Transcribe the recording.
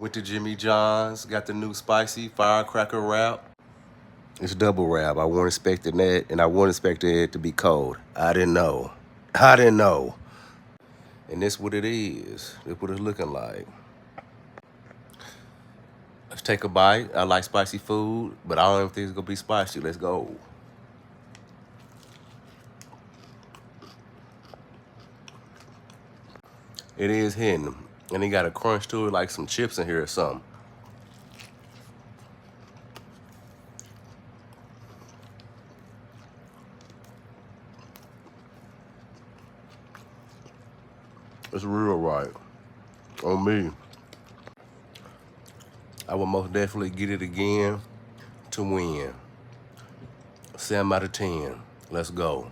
Went to Jimmy John's, got the new spicy firecracker wrap. It's double wrap. I wasn't expecting that, and I wasn't expecting it to be cold. I didn't know. And this what it is. This what it's looking like. Let's take a bite. I like spicy food, but I don't even think it's gonna be spicy. Let's go. It is hitting. And it got a crunch to it like some chips in here or something. It's real right. On me. I will most definitely get it again to win. 7 out of 10. Let's go.